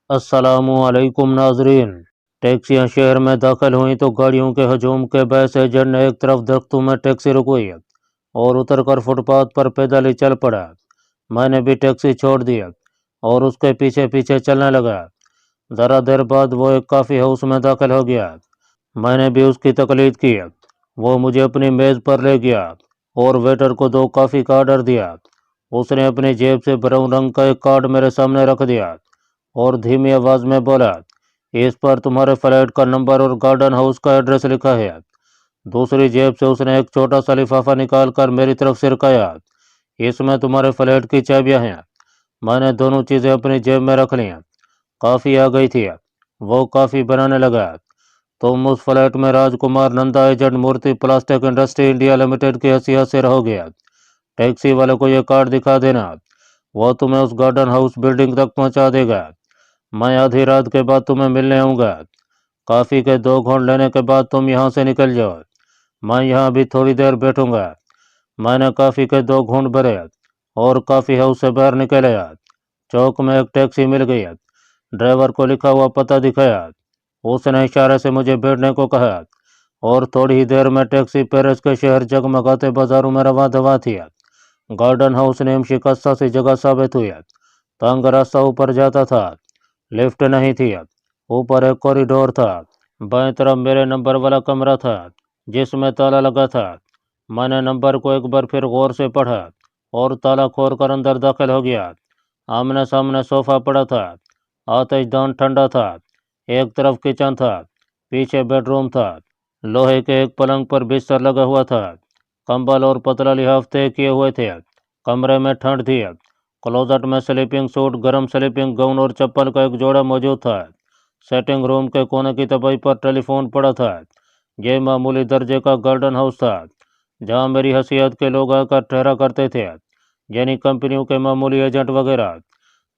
अस्सलामु अलैकुम नाजरीन। टैक्सियां शहर में दाखिल हुई तो गाड़ियों के हजूम के बहस एजेंट ने एक तरफ दरख्तों में टैक्सी रुकवाई और उतरकर फुटपाथ पर पैदल ही चल पड़ा। मैंने भी टैक्सी छोड़ दिया और उसके पीछे पीछे चलने लगा। ज़रा देर बाद वो एक कॉफ़ी हाउस में दाखिल हो गया। मैंने भी उसकी तकलीद की। वो मुझे अपनी मेज़ पर ले गया और वेटर को 2 कॉफ़ी का ऑर्डर दिया। उसने अपनी जेब से ब्राउन रंग का एक कार्ड मेरे सामने रख दिया और धीमी आवाज़ में बोला, इस पर तुम्हारे फ्लैट का नंबर और गार्डन हाउस का एड्रेस लिखा है। दूसरी जेब से उसने एक छोटा सा लिफाफा निकाल कर मेरी तरफ सिरकाया। इसमें तुम्हारे फ्लैट की चाबियां हैं। मैंने दोनों चीज़ें अपनी जेब में रख ली। कॉफ़ी आ गई थी। वो कॉफ़ी बनाने लगा। तुम उस फ्लैट में राजकुमार नंदा एजेंट मूर्ति प्लास्टिक इंडस्ट्री इंडिया लिमिटेड की हैसियत से रहोगे। टैक्सी वाले को यह कार्ड दिखा देना, वो तुम्हें उस गार्डन हाउस बिल्डिंग तक पहुंचा देगा। मैं आधी रात के बाद तुम्हें मिलने आऊँगा। कॉफ़ी के 2 घूंट लेने के बाद तुम यहाँ से निकल जाओ। मैं यहाँ भी थोड़ी देर बैठूँगा। मैंने कॉफ़ी के 2 घूंट भरे और कॉफ़ी हाउस से बाहर निकल आया। चौक में एक टैक्सी मिल गई। ड्राइवर को लिखा हुआ पता दिखाया। उसने इशारे से मुझे बैठने को कहा और थोड़ी ही देर में टैक्सी पेरिस के शहर जगमगाते बाजारों में रवा दवा थी। गार्डन हाउस नेम शिकस्ता सी जगह साबित हुई। तंग रास्ता ऊपर जाता था। लिफ्ट नहीं थी। ऊपर एक कॉरिडोर था। बाएं तरफ मेरे नंबर वाला कमरा था जिसमें ताला लगा था। मैंने नंबर को एक बार फिर गौर से पढ़ा और ताला खोलकर अंदर दाखिल हो गया। आमने सामने सोफा पड़ा था। आतिशदान ठंडा था। एक तरफ किचन था, पीछे बेडरूम था। लोहे के एक पलंग पर बिस्तर लगा हुआ था। कंबल और पतला लिहाफ तय किए हुए थे। कमरे में ठंड थी। क्लोजेट में स्लीपिंग सूट, गर्म स्लीपिंग गाउन और चप्पल का एक जोड़ा मौजूद था। सेटिंग रूम के कोने की तबाही पर टेलीफोन पड़ा था। यह मामूली दर्जे का गार्डन हाउस था जहां मेरी हैसियत के लोग आकर ठहरा करते थे, यानी कंपनियों के मामूली एजेंट वगैरह।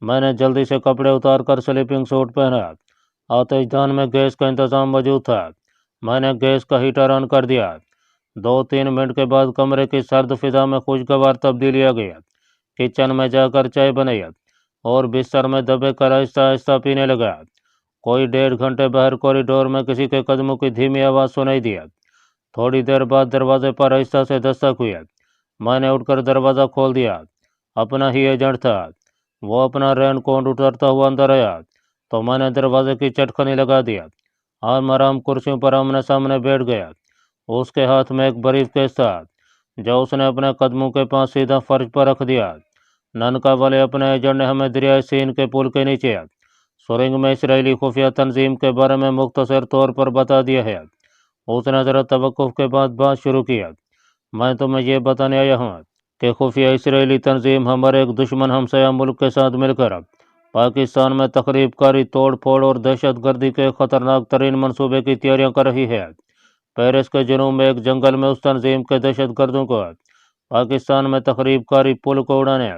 मैंने जल्दी से कपड़े उतार कर स्लीपिंग सूट पहना। आतिशदान में गैस का इंतजाम मौजूद था। मैंने गैस का हीटर ऑन कर दिया। 2-3 मिनट के बाद कमरे की सर्द फिजा में खुशगवार तब्दीली आ गई। किचन में जाकर चाय बनाई और बिस्तर में दबे कर आहिस्ता आहिस्ता पीने लगा। कोई 1.5 घंटे बाहर कॉरिडोर में किसी के कदमों की धीमी आवाज़ सुनाई दी। थोड़ी देर बाद दरवाजे पर आहिस्ता से दस्तक हुई। मैंने उठकर दरवाज़ा खोल दिया। अपना ही एजेंट था। वो अपना रेन कोट उतरता हुआ अंदर आया तो मैंने दरवाजे की चटखनी लगा दिया। आम आराम कुर्सियों पर आमने सामने बैठ गया। उसके हाथ में एक ब्रीफ केस था जो उसने अपने कदमों के पास सीधा फर्श पर रख दिया। ननका वाले अपने एजेंट ने हमें दरियाई सीन के पुल के नीचे सुरंग में इसराइली खुफिया तंजीम के बारे में मुख्तसर तौर पर बता दिया है। उसने ज़रा तवक्कुफ के बाद बात शुरू किया। मैं तुम्हें यह बताने आया हूँ कि खुफिया इसराइली तंजीम हमारे एक दुश्मन हमसाया मुल्क के साथ मिलकर पाकिस्तान में तखरीबकारी, तोड़ फोड़ और दहशत गर्दी के खतरनाक तरीन मनसूबे की तैयारियां कर रही है। पेरिस के जनूब में एक जंगल में उस तंजीम के दहशत गर्दों को पाकिस्तान में तखरीबकारी, पुल को उड़ाने,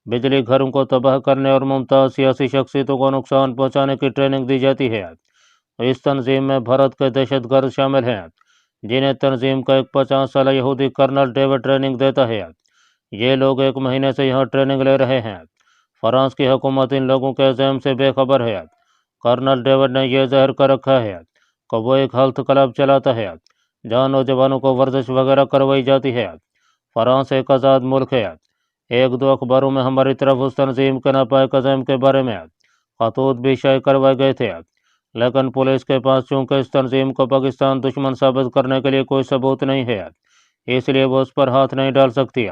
बिजली घरों को तबाह करने और मुमताज़ सियासी शख्सियतों को नुकसान पहुंचाने की ट्रेनिंग दी जाती है। इस तंजीम में भारत के दहशतगर्द शामिल हैं जिन्हें तंजीम का एक 50 साल यहूदी कर्नल डेविड ट्रेनिंग देता है। ये लोग 1 महीने से यहाँ ट्रेनिंग ले रहे हैं। फ्रांस की हुकूमत इन लोगों के अज़म से बेखबर है। कर्नल डेविड ने यह ज़हर कर रखा है कि वो एक हेल्थ क्लब चलाता है जहाँ नौजवानों को वर्जिश वगैरह करवाई जाती है। फ्रांस एक आज़ाद मुल्क है। 1-2 अखबारों में हमारी तरफ उस तंजीम के नापाक अज़म के बारे में खतूत भी शाये करवाए गए थे, लेकिन पुलिस के पास चूंकि इस तंजीम को पाकिस्तान दुश्मन साबित करने के लिए कोई सबूत नहीं है, इसलिए वो उस पर हाथ नहीं डाल सकती।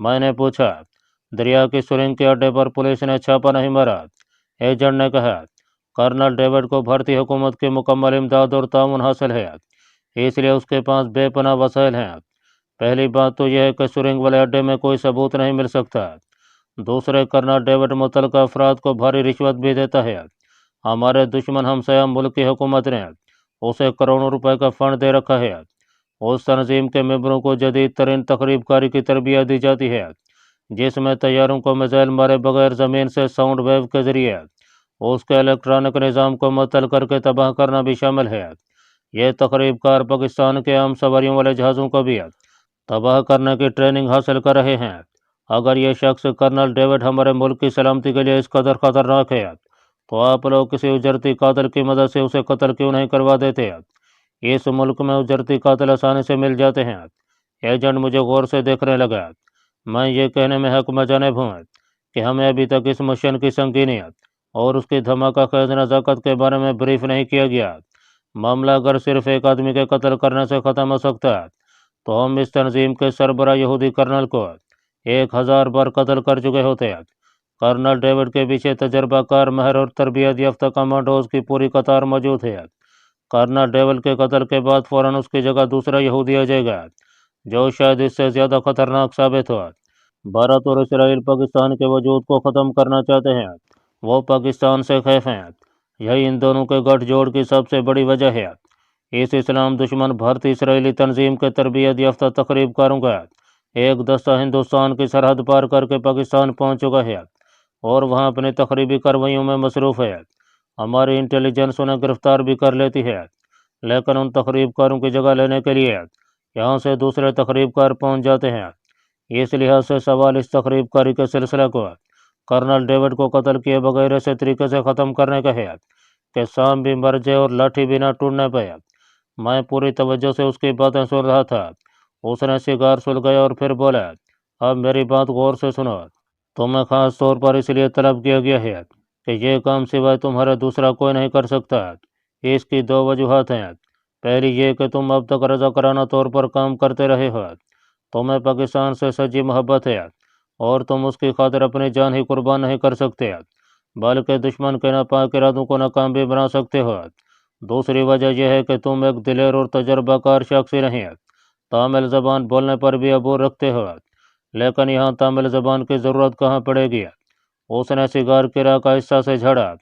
मैंने पूछा, दरिया की सुरंग के अड्डे पर पुलिस ने छापा नहीं मारा? एजेंट ने कहा, कर्नल डेविड को भारतीय हुकूमत की मुकम्मल इमदाद और ताउन हासिल है, इसलिए उसके पास बेपनाह वसाइल हैं। पहली बात तो यह है कि सुरंग वाले अड्डे में कोई सबूत नहीं मिल सकता। दूसरे, कर्नल डेविड मुतल्लिका अफराद को भारी रिश्वत भी देता है। हमारे दुश्मन हमसाया मुल्क की हुकूमत ने उसे करोड़ों रुपए का फंड दे रखा है। उस तंजीम के मेंबरों को जदीद तरीन तकरीबकारी की तरबियत दी जाती है जिसमें तैयारों को मिसाइल मारे बगैर ज़मीन से साउंड वेव के ज़रिए उसके इलेक्ट्रॉनिक निज़ाम को मुअत्तल करके तबाह करना भी शामिल है। ये तकरीबकार पाकिस्तान के आम सवारियों वाले जहाज़ों को भी तबाह करने की ट्रेनिंग हासिल कर रहे हैं। अगर ये शख्स कर्नल डेविड हमारे मुल्क की सलामती के लिए इस कदर खतरनाक है तो आप लोग किसी उजरती कातिल की मदद से उसे कत्ल क्यों नहीं करवा देते? इस मुल्क में उजरती कातिल आसानी से मिल जाते हैं। एजेंट मुझे गौर से देखने लगा। मैं ये कहने में हक में जानेब हूँ कि हमें अभी तक इस मिशन की संगीनियत और उसकी धमाका खेज नज़ाकत के बारे में ब्रीफ नहीं किया गया। मामला अगर सिर्फ एक आदमी के कत्ल करने से ख़त्म हो सकता है तो हम इस तंजीम के सरबरा यहूदी कर्नल को 1000 बार कत्ल कर चुके होते हैं। कर्नल डेविड के पीछे तजर्बाकार, महर और तरबियत याफ्ता कमांडोज की पूरी कतार मौजूद है। कर्नल डेविड के कत्ल के बाद फौरन उसकी जगह दूसरा यहूदी आ जाएगा जो शायद इससे ज़्यादा खतरनाक साबित हो। भारत और इसराइल पाकिस्तान के वजूद को ख़त्म करना चाहते हैं। वो पाकिस्तान से खैफ हैं। यही इन दोनों के गठजोड़ की सबसे बड़ी वजह है। इस इस्लाम दुश्मन भारतीय इसराइली तंजीम के तरबियत याफ्ता तकरीबकारों का एक दस्ता हिंदुस्तान की सरहद पार करके पाकिस्तान पहुंच चुका है और वहां अपनी तकरीबी कार्रवाइयों में मसरूफ़ है। हमारी इंटेलिजेंस उन्हें गिरफ्तार भी कर लेती है, लेकिन उन तकरीबकारों की जगह लेने के लिए यहाँ से दूसरे तकरीबकार पहुंच जाते हैं। इस लिहाज से सवाल इस तकरीबकारी के सिलसिले को कर्नल डेविड को कत्ल किए बगैर ऐसे तरीके से ख़त्म करने का है कि सांप भी मर जाए और लाठी भी ना टूटने पाए। मैं पूरी तवज्जो से उसकी बातें सुन रहा था। उसने सिगार सुलगाया और फिर बोला, अब मेरी बात गौर से सुनो। तुम्हें खास तौर पर इसलिए तलब किया गया है कि यह काम सिवाय तुम्हारे दूसरा कोई नहीं कर सकता। इसकी दो वजूहत हैं। पहली ये कि तुम अब तक रजाकाराना तौर पर काम करते रहे हो। तुम्हें पाकिस्तान से सच्ची मोहब्बत है और तुम उसकी खातिर अपनी जान ही कुर्बान नहीं कर सकते, बल्कि दुश्मन के नापाक इरादों को नाकाम भी बना सकते हो। दूसरी वजह यह है कि तुम एक दिलेर और तजर्बाकार शख्स ही नहीं, तामिल ज़बान बोलने पर भी अबूर रखते हो। लेकिन यहाँ तामिल ज़बान की ज़रूरत कहाँ पड़ेगी? उसने सिगार की राख आहिस्ता से झाड़ा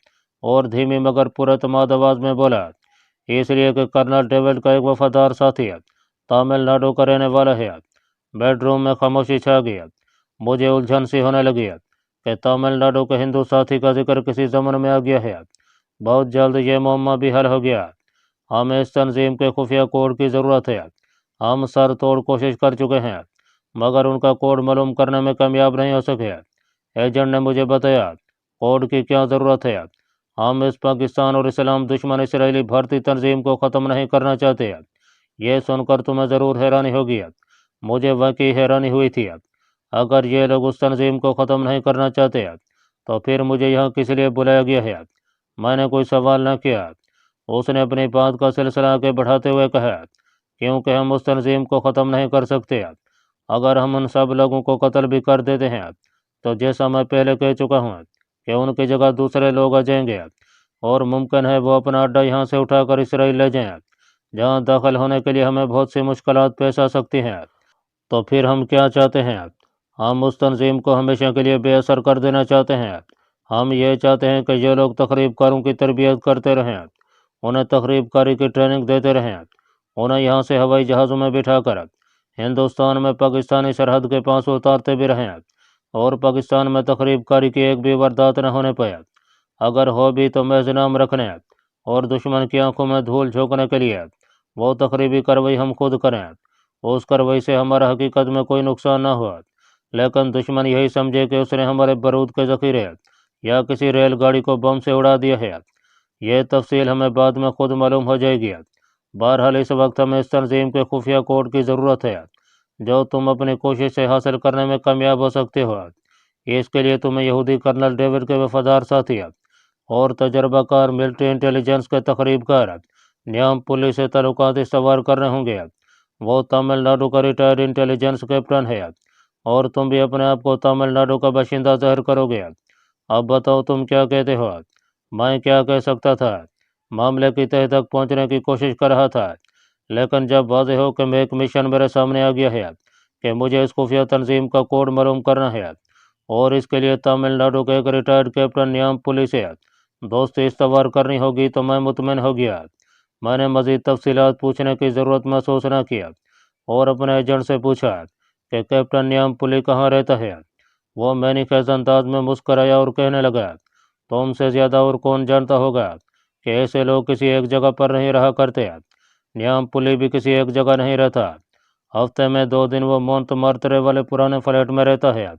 और धीमी मगर पुरतमाद आवाज़ में बोला, इसलिए कि कर्नल डेविड का एक वफादार साथी तमिलनाडु का रहने वाला है। बेडरूम में खामोशी छा गई। मुझे उलझन सी होने लगी कि तमिलनाडु के हिंदू साथी का जिक्र किसी ज़मन में आ गया है। बहुत जल्द ये मुअम्मा भी हल हो गया। हमें इस तंजीम के खुफिया कोड की ज़रूरत है। हम सर तोड़ कोशिश कर चुके हैं मगर उनका कोड मालूम करने में कामयाब नहीं हो सके। एजेंट ने मुझे बताया कोड की क्या ज़रूरत है। हम इस पाकिस्तान और इस्लाम दुश्मन इसराइली भारतीय तंजीम को ख़त्म नहीं करना चाहते। ये सुनकर तुम्हें ज़रूर हैरानी होगी। मुझे वाकई हैरानी हुई थी। अगर ये लोग उस तंजीम को ख़त्म नहीं करना चाहते तो फिर मुझे यहाँ किस लिए बुलाया गया है? मैंने कोई सवाल न किया। उसने अपनी बात का सिलसिला आगे बढ़ाते हुए कहा, क्योंकि हम उस तंजीम को ख़त्म नहीं कर सकते। अगर हम उन सब लोगों को कत्ल भी कर देते हैं तो जैसा मैं पहले कह चुका हूँ कि उनकी जगह दूसरे लोग आ जाएंगे और मुमकिन है वो अपना अड्डा यहाँ से उठाकर इसराइल ले जाएं, जहाँ दाखिल होने के लिए हमें बहुत सी मुश्किलात पेश आ सकती हैं। तो फिर हम क्या चाहते हैं? हम उस तंजीम को हमेशा के लिए बेअसर कर देना चाहते हैं। हम ये चाहते हैं कि ये लोग तकरीबकारों की तरबियत करते रहें, उन्हें तकरीबकारी की ट्रेनिंग देते रहें, उन्हें यहाँ से हवाई जहाज़ों में बिठाकर हिंदुस्तान में पाकिस्तानी सरहद के पास उतारते भी रहें और पाकिस्तान में तकरीबकारी की एक भी वारदात न होने पाए। अगर हो भी तो महज नाम रखने और दुश्मन की आंखों में धूल झोंकने के लिए वो तकरीबी कार्रवाई हम खुद करें। उस कार्रवाई से हमारा हकीकत में कोई नुकसान न हुआ, लेकिन दुश्मन यही समझे कि उसने हमारे बारूद के ज़ख़ीरे या किसी रेलगाड़ी को बम से उड़ा दिया है। यह तफसील हमें बाद में खुद मालूम हो जाएगी। बहरहाल इस वक्त हमें इस तंजीम के खुफिया कोड की ज़रूरत है जो तुम अपनी कोशिश से हासिल करने में कामयाब हो सकते हो। इसके लिए तुम्हें यहूदी कर्नल डेविड के वफादार साथी और तजर्बाकार मिलिट्री इंटेलिजेंस के तकरीबकार न्याम पुलिस से ताल्लुकात इस्तवार करने होंगे। वो तमिलनाडु का रिटायर्ड इंटेलिजेंस कैप्टन है और तुम भी अपने आप को तमिलनाडु का बाशिंदा ज़ाहिर करोगे। अब बताओ तुम क्या कहते हो? मैं क्या कह सकता था? मामले की तह तक पहुंचने की कोशिश कर रहा था, लेकिन जब वाज़ेह हो कि एक मिशन मेरे सामने आ गया है कि मुझे इस खुफिया तंजीम का कोड मालूम करना है और इसके लिए तमिलनाडु के एक रिटायर्ड कैप्टन न्याम पुलिस से दोस्ती इस्तवार करनी होगी, तो मैं मुतमिन हो गया। मैंने मज़ीद तफसीलात पूछने की ज़रूरत महसूस न किया और अपने एजेंट से पूछा कि कैप्टन न्याम पुली कहाँ रहता है। वो मैंने खैज़ अंदाज में मुस्कराया और कहने लगा, तुमसे ज़्यादा और कौन जानता होगा कि ऐसे लोग किसी एक जगह पर नहीं रहा करते। न्याम पुली भी किसी एक जगह नहीं रहता। हफ्ते में 2 दिन वो मोंतमार्तरे वाले पुराने फ्लैट में रहता है,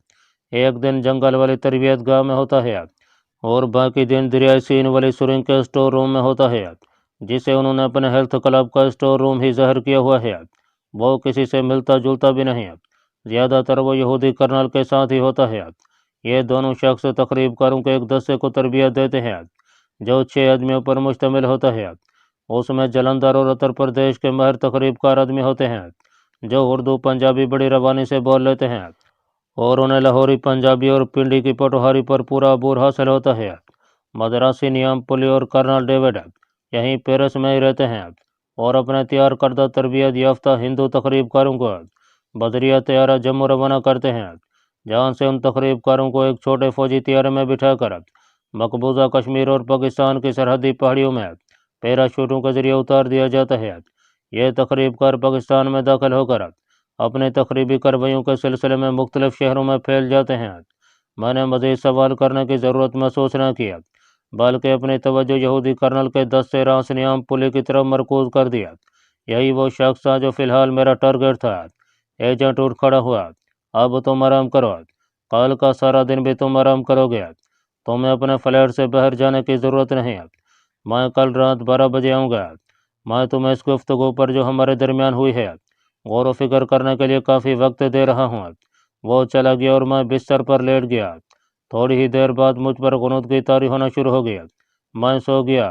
एक दिन जंगल वाली तरबियत गाह में होता है और बाकी दिन दरियाई सीन वाली सुरंग के स्टोर रूम में होता है, जिसे उन्होंने अपने हेल्थ क्लब का स्टोर रूम ही ज़ाहिर किया हुआ है। वो किसी से मिलता जुलता भी नहीं, ज़्यादातर वो यहूदी कर्नल के साथ ही होता है। ये दोनों शख्स तकरीबकारों के एक दस्ते को तरबियत देते हैं, जो 6 आदमियों पर मुश्तमिल होता है। उसमें जलंधर और उत्तर प्रदेश के माहिर तकरीबकार आदमी होते हैं, जो उर्दू पंजाबी बड़ी रवानी से बोल लेते हैं, और उन्हें लाहौरी पंजाबी और पिंडी की पटवारी पर पूरा अबूर हासिल होता है। मद्रासी नियाम पुली और कर्नल डेविड यहीं पेरिस में ही रहते हैं, और अपने तैयार करदा तरबियत याफ्ता हिंदू तकरीबकारों को बदरिया तैयारा जम्मू रवाना करते हैं, जहाँ से उन तकरीबकारों को एक छोटे फौजी तैयारे में बिठाकर मकबूजा कश्मीर और पाकिस्तान की सरहदी पहाड़ियों में पैराशूटों के जरिए उतार दिया जाता है। ये तकरीबकार पाकिस्तान में दाखिल होकर अपने तकरीबी कार्रवाइयों के सिलसिले में मुख्तलिफ शहरों में फैल जाते हैं। मैंने मज़ीद सवाल करने की ज़रूरत महसूस न किया, बल्कि अपनी तवज्जो यहूदी कर्नल के दस्ते रास नियाम पुली की तरफ मरकूज कर दिया। यही वो शख्स था जो फ़िलहाल मेरा टारगेट था। एजेंट उठ खड़ा हुआ। अब तुम आराम करो, कल का सारा दिन भी तुम आराम करोगे। तुम्हें अपने फ्लैट से बाहर जाने की ज़रूरत नहीं। मैं कल रात 12 बजे आऊँगा। मैं तुम्हें इस गुफ्तगू पर जो हमारे दरमियान हुई है गौर व फिक्र करने के लिए काफ़ी वक्त दे रहा हूँ। वो चला गया और मैं बिस्तर पर लेट गया। थोड़ी ही देर बाद मुझ पर गुनूदगी तारी होना शुरू हो गया। मैं सो गया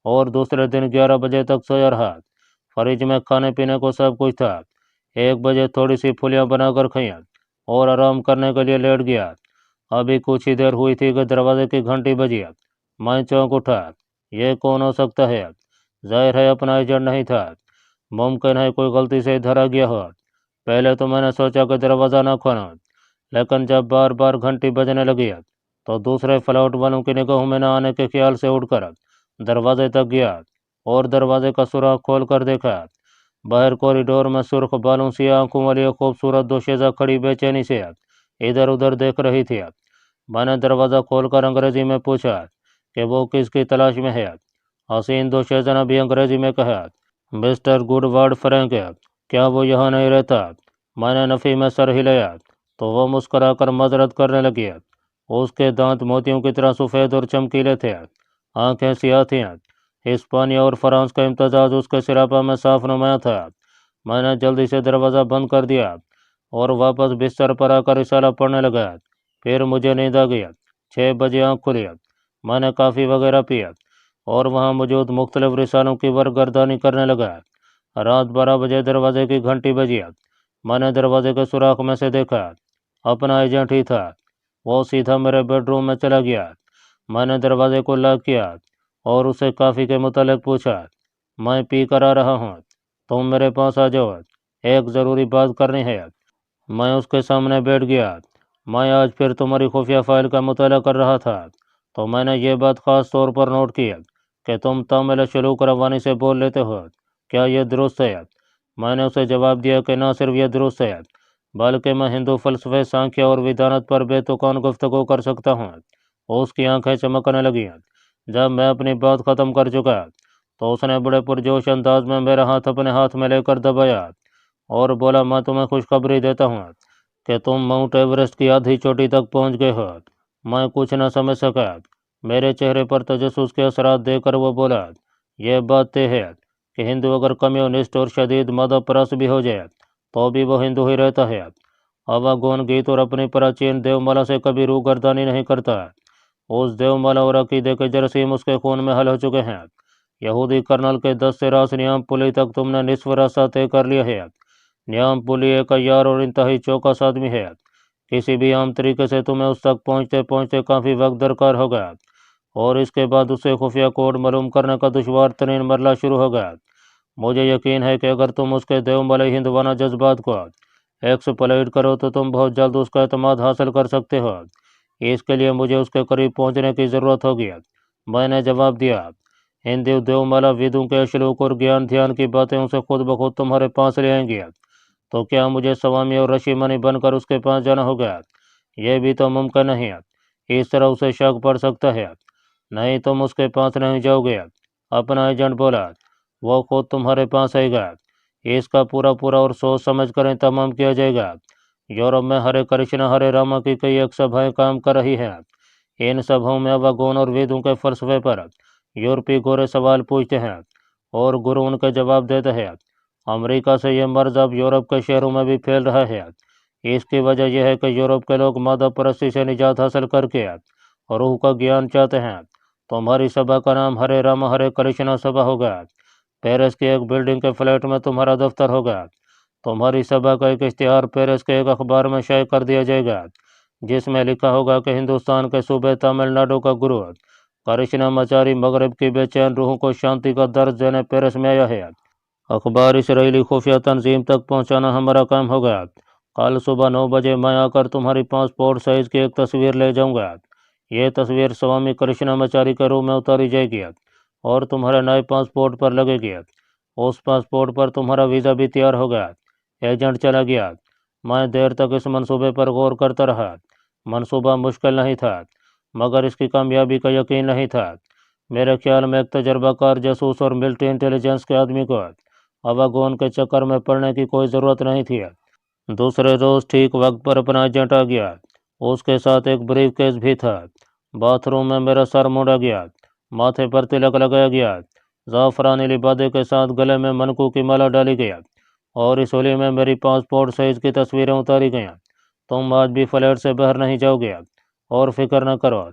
और दूसरे दिन 11 बजे तक सोया रहा। फ्रिज में खाने पीने को सब कुछ था। 1 बजे थोड़ी सी फुलियाँ बनाकर खाई और आराम करने के लिए लेट गया। अभी कुछ ही देर हुई थी कि दरवाजे की घंटी बजी। मैं चौंक उठा। ये कौन हो सकता है? जाहिर है अपना एजेंट नहीं था। मुमकिन है कोई गलती से धरा गया हो। पहले तो मैंने सोचा कि दरवाज़ा ना खोलूं, लेकिन जब बार बार घंटी बजने लगी तो दूसरे फ्लैट वालों की निगाहों में न आने के ख्याल से उठकर दरवाजे तक गया और दरवाजे का सुराख खोल कर देखा। बाहर कॉरिडोर में सुर्ख बालों सी आंखों वाली एक खूबसूरत दोशीज़ा खड़ी बेचैनी से इधर उधर देख रही थी। मैंने दरवाज़ा खोलकर अंग्रेजी में पूछा कि वो किसकी तलाश में है। हसीन दोशीज़ा ने भी अंग्रेजी में कहा, मिस्टर गुडवार्ड फ्रैंक, क्या वो यहाँ नहीं रहता? मैंने नफ़ी में सर हिलाया तो वो मुस्कराकर मजरत करने लगी। उसके दांत मोतियों की तरह सफ़ेद और चमकीले थे, आंखें सियाह थीं। हिस्पानिया और फ्रांस का इम्तजाज उसके सिरापा में साफ नुमाया था। मैंने जल्दी से दरवाज़ा बंद कर दिया और वापस बिस्तर पर आकर रिसाला पढ़ने लगा। फिर मुझे नींद आ गई। 6 बजे आँख खुली। मैंने कॉफ़ी वगैरह पिया और वहाँ मौजूद मुख्तलिफ रिसालों की वरगर्दानी करने लगा। रात 12 बजे दरवाजे की घंटी बजी। मैंने दरवाजे के सुराख में से देखा, अपना एजेंट ही था। वो सीधा मेरे बेडरूम में चला गया। मैंने दरवाजे को लॉक किया और उसे कॉफ़ी के मुतालिक पूछा। मैं पी कर आ रहा हूँ, तुम मेरे पास आ जाओ, एक ज़रूरी बात करनी है। मैं उसके सामने बैठ गया। मैं आज फिर तुम्हारी खुफिया फाइल का मुताला कर रहा था, तो मैंने ये बात ख़ास तौर पर नोट की कि तुम तामिल सलूक रवानी से बोल लेते हो। क्या यह दुरुस्त है? मैंने उसे जवाब दिया कि ना सिर्फ यह दुरुस्त है, बल्कि मैं हिंदू फ़लसफ़े, सांख्य और विधानत पर बेतुकान गुफ्तगू कर सकता हूँ। उसकी आंखें चमकने लगीं। जब मैं अपनी बात ख़त्म कर चुका तो उसने बड़े पुरजोश अंदाज में मेरा हाथ अपने हाथ में लेकर दबाया और बोला, मैं तुम्हें खुशखबरी देता हूँ कि तुम माउंट एवरेस्ट की आधी चोटी तक पहुँच गए हो। मैं कुछ न समझ सका। मेरे चेहरे पर तजस्सुस के असरात देखकर वो बोला, यह बात तय है कि हिंदू अगर कम्युनिस्ट और शदीद मदहपरस्त भी हो जाए तो भी वो हिंदू ही रहता है। अवागोन गीत और अपनी प्राचीन देवमाला से कभी रूगर्दानी नहीं करता। उस देवमाला और अकीदे के जरासीम उसके खून में हल हो चुके हैं। यहूदी कर्नल के 10 से रास नियाम पुली तक तुमने निस्फ रास्ता तय कर लिया है। नियाम पुली एक अय्यार और इंतहाई चौकस आदमी है। किसी भी आम तरीके से तुम्हें उस तक पहुँचते पहुँचते काफ़ी वक्त दरकार होगा, और इसके बाद उसे खुफिया कोड मालूम करने का दुश्वार तरीन मरला शुरू होगा। मुझे यकीन है कि अगर तुम उसके देवमाली हिंदवाना जज्बात को एक्सप्लॉइट करो तो तुम बहुत जल्द उसका एतमाद हासिल कर सकते हो। इसके लिए मुझे उसके करीब पहुंचने की ज़रूरत होगी। मैंने जवाब दिया, हिंदू देवमाला विदों के श्लोक और ज्ञान ध्यान की बातें उसे खुद ब खुद तुम्हारे पास ले आएंगी। तो क्या मुझे स्वामी और ऋषि मुनि बनकर उसके पास जाना होगा? यह भी तो मुमकिन नहीं है। इस तरह उसे शक पड़ सकता है। नहीं, तुम उसके पास नहीं जाओगे, अपना एजेंट बोला। वो खुद तुम्हारे पास आएगा। इसका पूरा पूरा और सोच समझ कर इंतजाम किया जाएगा। यूरोप में हरे कृष्ण हरे रामा की कई एक सभाएं काम कर रही हैं। इन सभाओं में अवागोन और वेदों के फलसफे पर यूरोपीय गोरे सवाल पूछते हैं और गुरु उनके जवाब देते हैं। अमेरिका से यह मर्ज अब यूरोप के शहरों में भी फैल रहा है। इसकी वजह यह है कि यूरोप के लोग मादा परस्ती से निजात हासिल करके रूह का ज्ञान चाहते हैं। तुम्हारी सभा का नाम हरे राम हरे कृष्णा सभा होगा। पेरिस की एक बिल्डिंग के फ्लैट में तुम्हारा दफ्तर होगा। तुम्हारी सभा का एक इश्तिहार पेरिस के एक अखबार में शाये कर दिया जाएगा, जिसमें लिखा होगा कि हिंदुस्तान के सूबे तमिलनाडु का गुरु कृष्णामाचारी मगरब की बेचैन रूहों को शांति का दर्ज देने पेरिस में आया है। अखबार इसराइली खुफिया तंजीम तक पहुंचाना हमारा काम होगा। कल सुबह 9 बजे मैं आकर तुम्हारी पासपोर्ट साइज की एक तस्वीर ले जाऊंगा। ये तस्वीर स्वामी कृष्णामाचारी के रूम में उतारी जाएगी और तुम्हारे नए पासपोर्ट पर लगेगी। उस पासपोर्ट पर तुम्हारा वीज़ा भी तैयार होगा। एजेंट चला गया। मैं देर तक इस मंसूबे पर गौर करता रहा। मंसूबा मुश्किल नहीं था, मगर इसकी कामयाबी का यकीन नहीं था। मेरे ख्याल में एक तजर्बाकार जासूस और मिलिट्री इंटेलिजेंस के आदमी को अवागोन के चक्कर में पड़ने की कोई ज़रूरत नहीं थी। दूसरे रोज़ ठीक वक्त पर अपना एजेंट आ गया। उसके साथ एक ब्रीफ केस भी था। बाथरूम में मेरा सर मोड़ा गया, माथे पर तिलक लगाया गया, ज़ाफ़रानी लिबादे के साथ गले में मनकू की माला डाली गया और इस होली में मेरी पासपोर्ट साइज़ की तस्वीरें उतारी गईं। तुम आज भी फ्लैट से बाहर नहीं जाओगे और फिक्र न करो।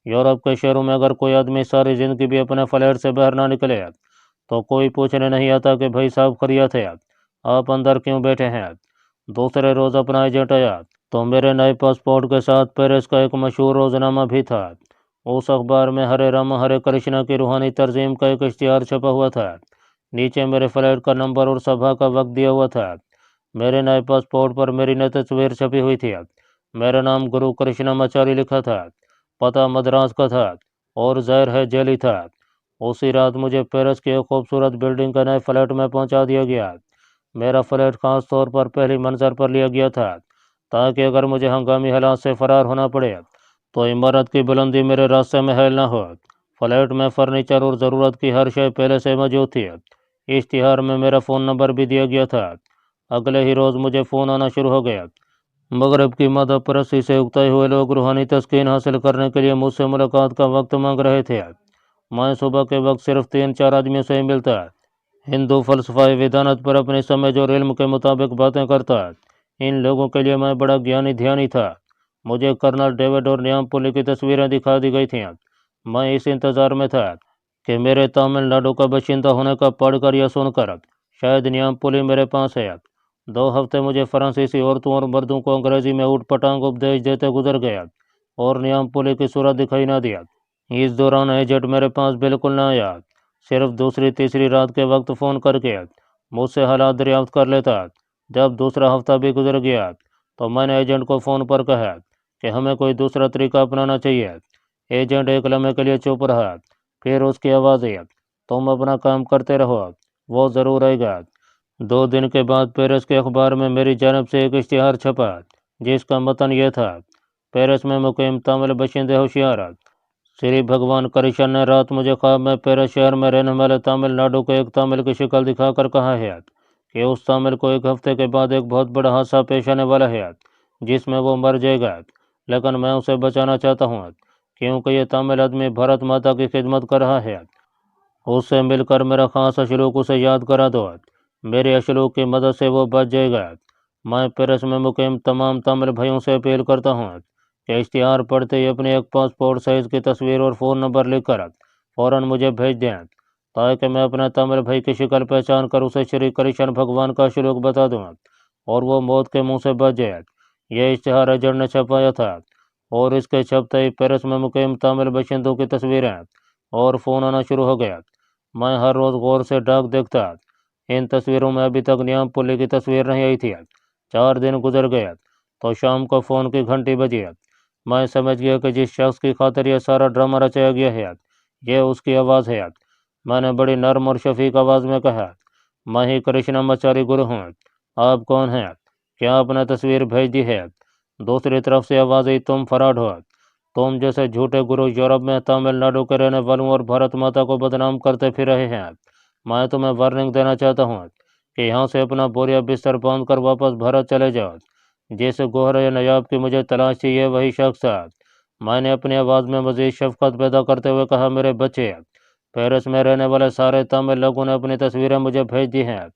यूरोप के शहरों में अगर कोई आदमी सारी ज़िंदगी भी अपने फ्लैट से बाहर ना निकले तो कोई पूछने नहीं आता कि भाई साहब खैरियत है, आप अंदर क्यों बैठे हैं। दूसरे रोज़ अपना एजेंट आया तो मेरे नए पासपोर्ट के साथ पेरिस का एक मशहूर रोज़नामा भी था। उस अखबार में हरे राम हरे कृष्णा की रूहानी तरजीम का एक इश्तिहार छपा हुआ था। नीचे मेरे फ्लैट का नंबर और सभा का वक्त दिया हुआ था। मेरे नए पासपोर्ट पर मेरी नई तस्वीर छपी हुई थी। मेरा नाम गुरु कृष्णामाचारी लिखा था। पता मद्रास का था और ज़ाहिर है जेली था। उसी रात मुझे पेरिस की एक खूबसूरत बिल्डिंग के नए फ्लैट में पहुंचा दिया गया। मेरा फ्लैट खास तौर पर पहली मंजिल पर लिया गया था ताकि अगर मुझे हंगामी हालात से फरार होना पड़े तो इमारत की बुलंदी मेरे रास्ते में हेल ना हो। फ्लैट में फर्नीचर और ज़रूरत की हर शय पहले से मौजूद थी। इश्तिहार में मेरा फ़ोन नंबर भी दिया गया था। अगले ही रोज़ मुझे फ़ोन आना शुरू हो गया। मगरब की मादा परस्ती से उगते हुए लोग रूहानी तस्कीन हासिल करने के लिए मुझसे मुलाकात का वक्त मांग रहे थे। मैं सुबह के वक्त सिर्फ 3-4 आदमियों से ही मिलता। हिंदू फलसफा विधानत पर अपनी समझ और इल्म के मुताबिक बातें करता। इन लोगों के लिए मैं बड़ा ज्ञानी ध्यानी था। मुझे कर्नल डेविड और न्यामपुली की तस्वीरें दिखा दी गई थीं। मैं इस इंतज़ार में था कि मेरे तमिलनाडु का बाशिंदा होने का पढ़कर या सुनकर शायद न्यामपुली मेरे पास है। 2 हफ्ते मुझे फ्रांसीसी औरतों और मर्दों को अंग्रेजी में ऊट-पटांग उपदेश देते गुजर गया और न्यामपुली की सूरत दिखाई ना दिया। इस दौरान एजेंट मेरे पास बिल्कुल ना आया, सिर्फ दूसरी तीसरी रात के वक्त फ़ोन करके मुझसे हालात दरियाफ्त कर लेता। जब दूसरा हफ्ता भी गुजर गया तो मैंने एजेंट को फ़ोन पर कहा कि हमें कोई दूसरा तरीका अपनाना चाहिए। एजेंट एक लम्हे के लिए चुप रहा, फिर उसकी आवाज़ आई, तुम अपना काम करते रहो, वो ज़रूर आएगा। 2 दिन के बाद पेरिस के अखबार में मेरी जानब से एक इश्तिहार छपा जिसका मतन यह था, पेरिस में मुकीम तमिल बशिंदे होशियार, श्री भगवान कृष्ण ने रात मुझे ख्वाब में पेरिस शहर में रहने वाले तमिलनाडु को एक तमिल की शक्ल दिखाकर कहा है कि उस तमिल को 1 हफ्ते के बाद एक बहुत बड़ा हादसा पेश आने वाला है जिसमें वो मर जाएगा, लेकिन मैं उसे बचाना चाहता हूँ क्योंकि ये तमिल आदमी भारत माता की खिदमत कर रहा है। उससे मिलकर मेरा खास असलूक उसे याद करा दो। मेरे असलूक की मदद से वो बच जाएगा। मैं पेरिस में मुकीम तमाम तमिल भाइयों से अपील करता हूँ कि इश्तिहार पढ़ते ही अपने एक पासपोर्ट साइज़ की तस्वीर और फ़ोन नंबर लिखकर फ़ौरन मुझे भेज दें ताकि मैं अपने तमिल भाई की शक्ल पहचान कर उसे श्री कृष्ण भगवान का असलूक बता दूँ और वो मौत के मुँह से बच जाए। यह इश्तिहार एजेंट ने छपाया था और इसके छपते ही पेरिस में मुकीम तमिल बाशिंदों की तस्वीरें और फ़ोन आना शुरू हो गया। मैं हर रोज़ गौर से डाक देखता। इन तस्वीरों में अभी तक न्यामपुली की तस्वीर नहीं आई थी। 4 दिन गुजर गए तो शाम को फ़ोन की घंटी बजी। मैं समझ गया कि जिस शख्स की खातिर यह सारा ड्रामा रचाया गया है यह उसकी आवाज़ है। मैंने बड़ी नर्म और शफीक आवाज़ में कहा, मैं ही कृष्णामाचारी गुरु हूँ, आप कौन हैं, क्या आपने तस्वीर भेज दी है। दूसरी तरफ से आवाज़ आई, तुम फराड हो, तुम जैसे झूठे गुरु यूरोप में तमिलनाडु के रहने वालों और भारत माता को बदनाम करते फिर रहे हैं। मैं तुम्हें वार्निंग देना चाहता हूँ कि यहाँ से अपना बोरिया बिस्तर बांध कर वापस भारत चले जाओ। जिस गोहर या नयाब की मुझे तलाश थी यह वही शख्स था मैंने अपनी आवाज़ में मज़ीद शफ़क़त पैदा करते हुए कहा, मेरे बच्चे, पेरिस में रहने वाले सारे तमिल लोगों ने अपनी तस्वीरें मुझे भेज दी हैं।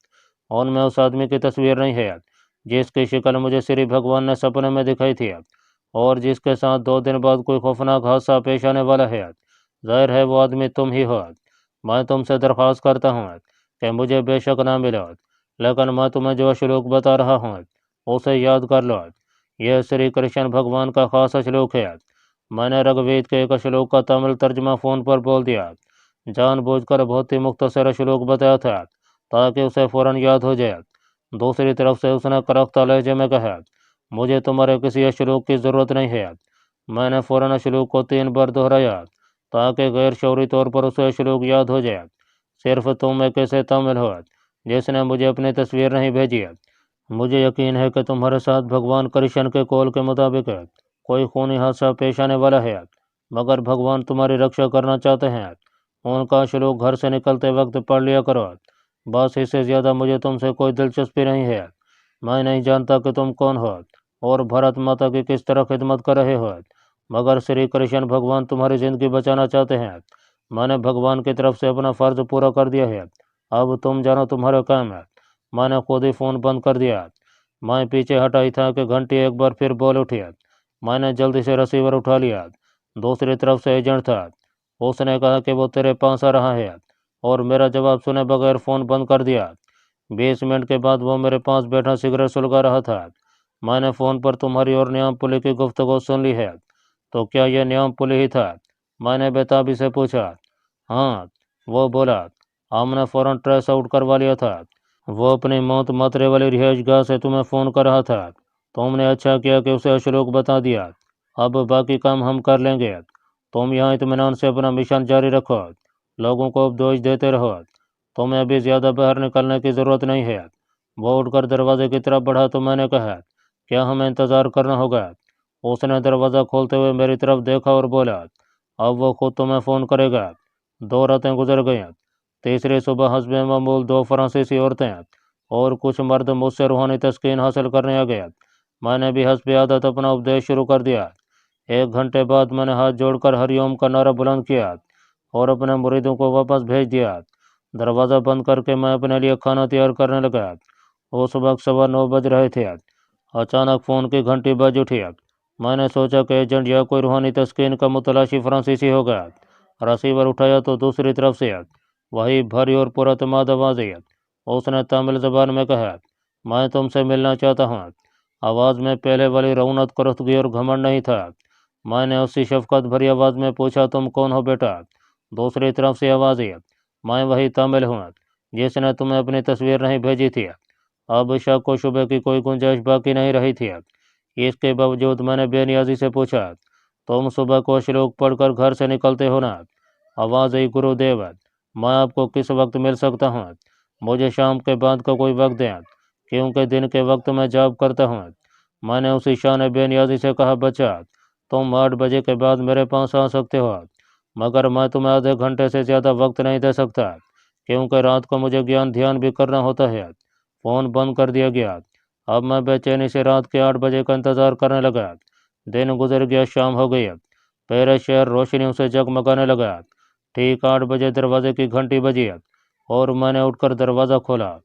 उनमें उस आदमी की तस्वीर नहीं है जिसकी शक्ल मुझे श्री भगवान ने सपने में दिखाई थी और जिसके साथ 2 दिन बाद कोई खौफनाक हादसा पेश आने वाला है। ज़ाहिर है वो आदमी तुम ही हो। मैं तुमसे दरख्वास्त करता हूँ कि मुझे बेशक ना मिलो, लेकिन मैं तुम्हें जो श्लोक बता रहा हूँ उसे याद कर लो। यह श्री कृष्ण भगवान का खास श्लोक है। मैंने ऋग्वेद के एक श्लोक का तमिल तर्जमा फ़ोन पर बोल दिया। जानबूझकर बहुत ही मुख्तसर श्लोक बताया था ताकि उसे फ़ौरन याद हो जाए। दूसरी तरफ से उसने करख्ता लहजे में कहा, मुझे तुम्हारे किसी श्लोक की ज़रूरत नहीं है। मैंने फ़ौरन श्लोक को 3 बार दोहराया ताकि गैर शौरी तौर पर उसे श्लोक याद हो जाए। सिर्फ तुम एक ऐसे तमिल हो जिसने मुझे अपनी तस्वीर नहीं भेजी। मुझे यकीन है कि तुम्हारे साथ भगवान कृष्ण के कौल के मुताबिक कोई खूनी हादसा पेश आने वाला है, मगर भगवान तुम्हारी रक्षा करना चाहते हैं। उनका श्लोक घर से निकलते वक्त पढ़ लिया करो। बस इससे ज़्यादा मुझे तुमसे कोई दिलचस्पी नहीं है। मैं नहीं जानता कि तुम कौन हो और भारत माता की किस तरह खिदमत कर रहे हो, मगर श्री कृष्ण भगवान तुम्हारी ज़िंदगी बचाना चाहते हैं। मैंने भगवान की तरफ से अपना फ़र्ज़ पूरा कर दिया है। अब तुम जानो तुम्हारा काम है। मैंने खुद ही फ़ोन बंद कर दिया। मैं पीछे हटा ही था कि घंटी एक बार फिर बोल उठी। मैंने जल्दी से रिसीवर उठा लिया। दूसरी तरफ से एजेंट था। उसने कहा कि वो तेरे पास आ रहा है और मेरा जवाब सुने बगैर फ़ोन बंद कर दिया। 20 मिनट के बाद वो मेरे पास बैठा सिगरेट सुलगा रहा था। मैंने फ़ोन पर तुम्हारी और न्याम पुली की गुफ्तगू सुन ली है। तो क्या यह न्याम पुली ही था? मैंने बेताबी से पूछा। हाँ, वो बोला। हमने फ़ौरन ट्रेस आउट करवा लिया था। वो अपनी मौत मातरे वाली रिहाइशगाह से तुम्हें फ़ोन कर रहा था। तुमने अच्छा किया कि उसे श्लोक बता दिया। अब बाकी काम हम कर लेंगे। तुम यहाँ इत्मीनान से अपना मिशन जारी रखो। लोगों को उपदेश देते रहो। तुम्हें अभी ज़्यादा बाहर निकलने की ज़रूरत नहीं है। वो उठकर दरवाजे की तरफ बढ़ा तो मैंने कहा, क्या हमें इंतज़ार करना होगा? उसने दरवाज़ा खोलते हुए मेरी तरफ देखा और बोला, अब वो खुद तुम्हें फ़ोन करेगा। 2 रातें गुजर गईं। तीसरी सुबह हस्बे मामूल 2 फ्रांसीसी औरतें और कुछ मर्द मुझसे रूहानी तस्कीन हासिल करने आ गए। मैंने भी हस्बे आदत अपना उपदेश शुरू कर दिया। 1 घंटे बाद मैंने हाथ जोड़कर हरिओम का नारा बुलंद किया और अपने मुरीदों को वापस भेज दिया। दरवाज़ा बंद करके मैं अपने लिए खाना तैयार करने लगा। उस वक्त 9:15 बज रहे थे। अचानक फ़ोन की घंटी बज उठी। मैंने सोचा कि एजेंट या कोई रूहानी तस्कीन का मुतलाशी फ्रांसीसी होगा। रिसीवर उठाया तो दूसरी तरफ से वही भरी और पुरतमाद आवाज़ आई। उसने तमिल ज़बान में कहा, मैं तुमसे मिलना चाहता हूँ। आवाज़ में पहले वाली रौनक, करख्तगी और घमंड नहीं था। मैंने उसी शफ़क़त भरी आवाज़ में पूछा, तुम कौन हो बेटा? दूसरी तरफ से आवाज़ आई, मैं वही तमिल हूँ जिसने तुम्हें अपनी तस्वीर नहीं भेजी थी। अब शक व शुबे की कोई गुंजाइश बाकी नहीं रही थी। इसके बावजूद मैंने बेनियाजी से पूछा, तुम सुबह को श्लोक पढ़कर घर से निकलते हो ना? आवाज़ आई, गुरुदेव, मैं आपको किस वक्त मिल सकता हूँ? मुझे शाम के बाद का कोई वक्त दें, क्योंकि दिन के वक्त मैं जॉब करता हूँ। मैंने उसी शान बेनियाजी से कहा, बच्चा, तुम 8 बजे के बाद मेरे पास आ सकते हो, मगर मैं तुम्हें आधे घंटे से ज़्यादा वक्त नहीं दे सकता, क्योंकि रात को मुझे ज्ञान ध्यान भी करना होता है। फ़ोन बंद कर दिया गया। अब मैं बेचैनी से रात के 8 बजे का इंतज़ार करने लगा। दिन गुजर गया, शाम हो गई। पूरा शहर रोशनियों से जगमगाने लगा। ठीक 8 बजे दरवाजे की घंटी बजी और मैंने उठकर दरवाज़ा खोला।